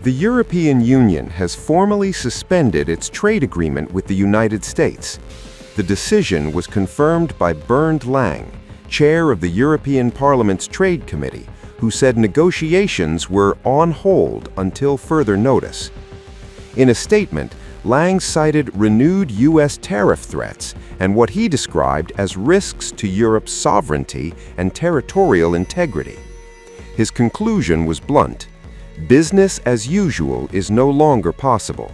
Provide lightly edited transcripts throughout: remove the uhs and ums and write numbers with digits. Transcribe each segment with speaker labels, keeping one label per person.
Speaker 1: The European Union has formally suspended its trade agreement with the United States. The decision was confirmed by Bernd Lange, chair of the European Parliament's Trade Committee, who said negotiations were on hold until further notice. In a statement, Lange cited renewed U.S. tariff threats and what he described as risks to Europe's sovereignty and territorial integrity. His conclusion was blunt: business as usual is no longer possible.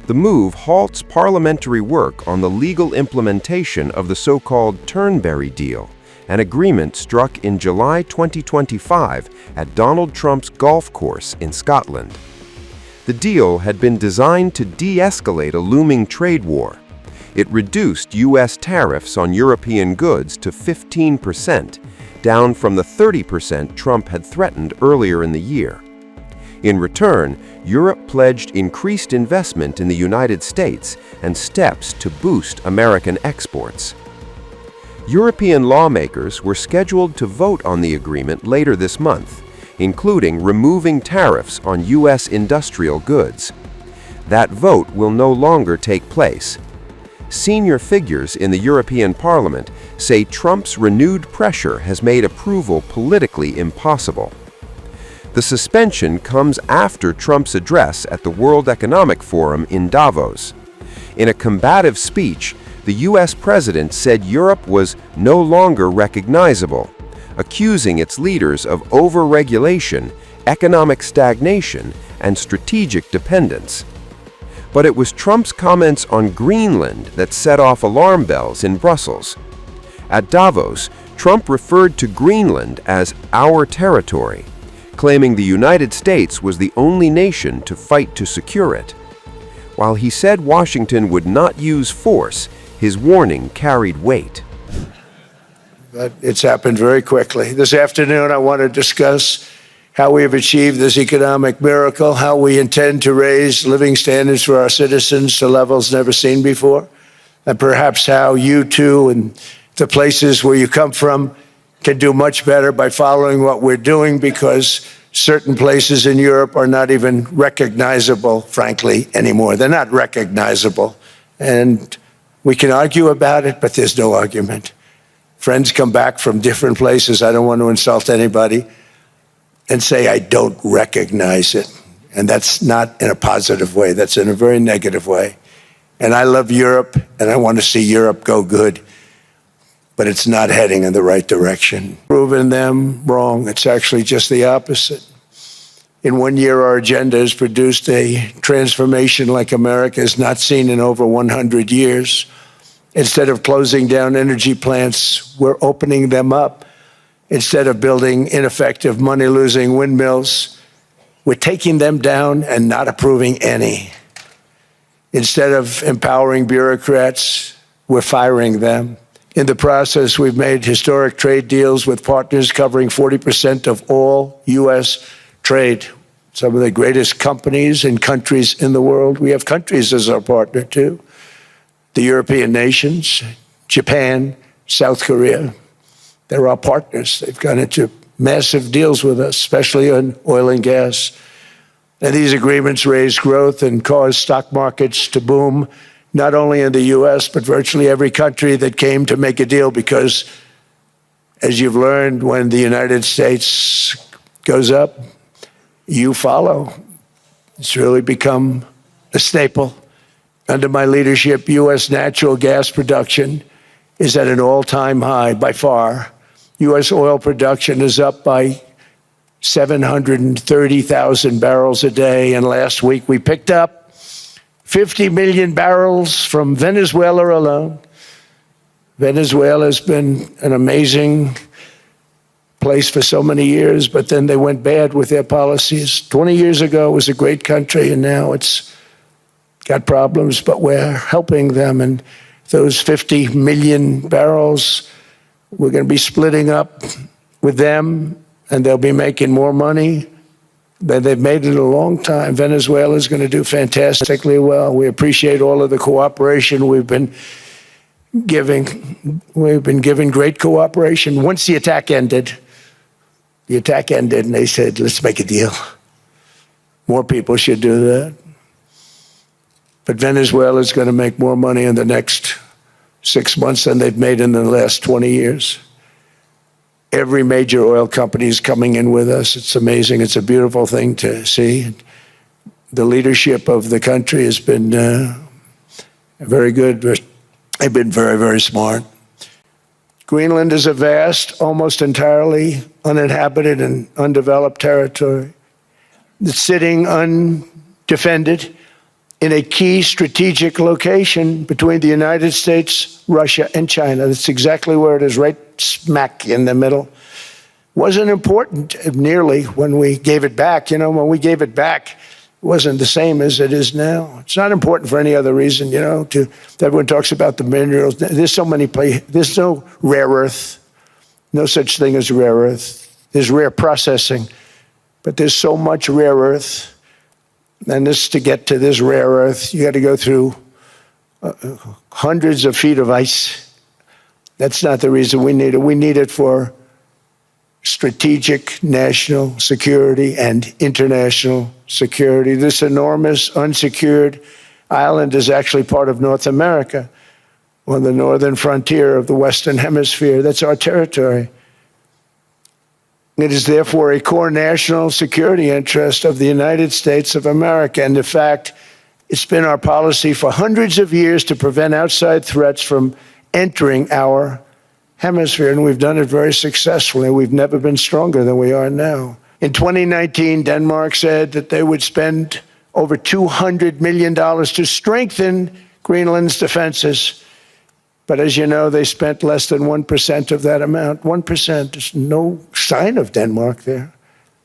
Speaker 1: The move halts parliamentary work on the legal implementation of the so-called Turnberry deal, an agreement struck in July 2025 at Donald Trump's golf course in Scotland. The deal had been designed to de-escalate a looming trade war. It reduced U.S. tariffs on European goods to 15%, down from the 30% Trump had threatened earlier in the year. In return, Europe pledged increased investment in the United States and steps to boost American exports. European lawmakers were scheduled to vote on the agreement later this month, including removing tariffs on U.S. industrial goods. That vote will no longer take place. Senior figures in the European Parliament say Trump's renewed pressure has made approval politically impossible. The suspension comes after Trump's address at the World Economic Forum in Davos. In a combative speech, the U.S. president said Europe was no longer recognizable, accusing its leaders of over-regulation, economic stagnation, and strategic dependence. But it was Trump's comments on Greenland that set off alarm bells in Brussels. At Davos, Trump referred to Greenland as our territory, claiming the United States was the only nation to fight to secure it. While he said Washington would not use force, his warning carried weight.
Speaker 2: But it's happened very quickly. This afternoon, I want to discuss how we have achieved this economic miracle, how we intend to raise living standards for our citizens to levels never seen before, and perhaps how you too and the places where you come from can do much better by following what we're doing, because certain places in Europe are not even recognizable, frankly, anymore. They're not recognizable. And we can argue about it, but there's no argument. Friends come back from different places. I don't want to insult anybody and say I don't recognize it. And that's not in a positive way. That's in a very negative way. And I love Europe, and I want to see Europe go good. But it's not heading in the right direction. Proving them wrong. It's actually just the opposite. In 1 year, our agenda has produced a transformation like America has not seen in over 100 years. Instead of closing down energy plants, we're opening them up. Instead of building ineffective, money-losing windmills, we're taking them down and not approving any. Instead of empowering bureaucrats, we're firing them. In the process, we've made historic trade deals with partners covering 40% of all U.S. trade. Some of the greatest companies and countries in the world. We have countries as our partner, too. The European nations, Japan, South Korea. They're our partners. They've gone into massive deals with us, especially on oil and gas. And these agreements raise growth and cause stock markets to boom, not only in the U.S., but virtually every country that came to make a deal, because, as you've learned, when the United States goes up, you follow. It's really become a staple. Under my leadership, U.S. natural gas production is at an all-time high by far. U.S. oil production is up by 730,000 barrels a day, and last week we picked up 50 million barrels from Venezuela alone. Venezuela has been an amazing place for so many years, but then they went bad with their policies. 20 years ago, it was a great country, and now it's got problems, but we're helping them. And those 50 million barrels, we're going to be splitting up with them, and they'll be making more money than they've made in a long time. Venezuela is going to do fantastically well. We appreciate all of the cooperation we've been giving. We've been giving great cooperation. Once the attack ended, and they said, let's make a deal. More people should do that. But Venezuela is going to make more money in the next 6 months than they've made in the last 20 years. Every major oil company is coming in with us. It's amazing. It's a beautiful thing to see. The leadership of the country has been very good. They've been very, very smart. Greenland is a vast, almost entirely uninhabited and undeveloped territory. It's sitting undefended in a key strategic location between the United States, Russia, and China. That's exactly where it is, right smack in the middle. Wasn't important nearly when we gave it back. You know, when we gave it back, it wasn't the same as it is now. It's not important for any other reason, you know, everyone talks about the minerals. There's so many places. There's no rare earth, no such thing as rare earth. There's rare processing, but there's so much rare earth. And to get to this rare earth, you got to go through hundreds of feet of ice. That's not the reason we need it. We need it for strategic national security and international security. This enormous unsecured island is actually part of North America, on the northern frontier of the Western Hemisphere. That's our territory. It is therefore a core national security interest of the United States of America. And in fact, it's been our policy for hundreds of years to prevent outside threats from entering our hemisphere. And we've done it very successfully. We've never been stronger than we are now. In 2019, Denmark said that they would spend over $200 million to strengthen Greenland's defenses. But as you know, they spent less than 1% of that amount. 1%. There's no sign of Denmark there.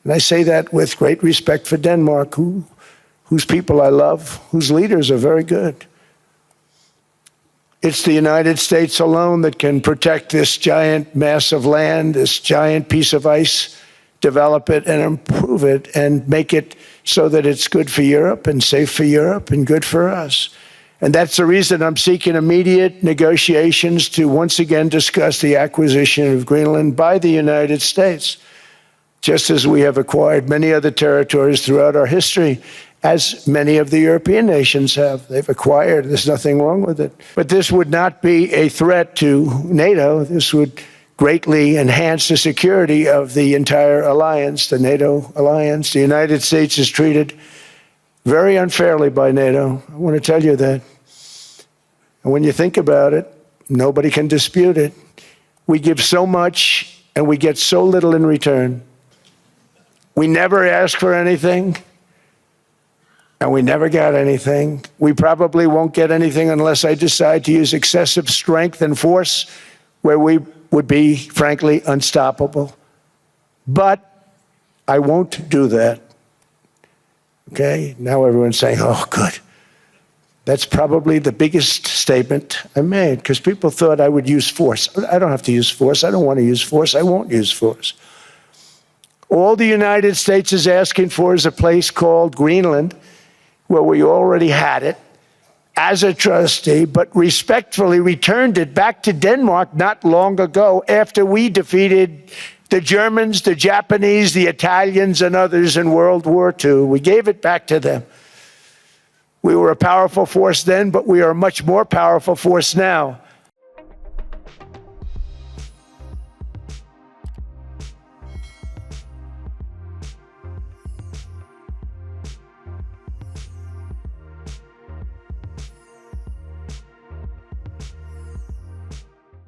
Speaker 2: And I say that with great respect for Denmark, whose people I love, whose leaders are very good. It's the United States alone that can protect this giant mass of land, this giant piece of ice, develop it and improve it and make it so that it's good for Europe and safe for Europe and good for us. And that's the reason I'm seeking immediate negotiations to once again discuss the acquisition of Greenland by the United States, just as we have acquired many other territories throughout our history, as many of the European nations have. They've acquired. There's nothing wrong with it. But this would not be a threat to NATO. This would greatly enhance the security of the entire alliance, the NATO alliance. The United States is treated very unfairly by NATO. I want to tell you that. And when you think about it, nobody can dispute it. We give so much and we get so little in return. We never ask for anything and we never got anything. We probably won't get anything unless I decide to use excessive strength and force where we would be, frankly, unstoppable. But I won't do that. Okay, now everyone's saying, oh, good. That's probably the biggest statement I made, because people thought I would use force. I don't have to use force. I don't want to use force. I won't use force. All the United States is asking for is a place called Greenland, where we already had it as a trustee, but respectfully returned it back to Denmark not long ago after we defeated the Germans, the Japanese, the Italians, and others in World War II. We gave it back to them. We were a powerful force then, but we are a much more powerful force now.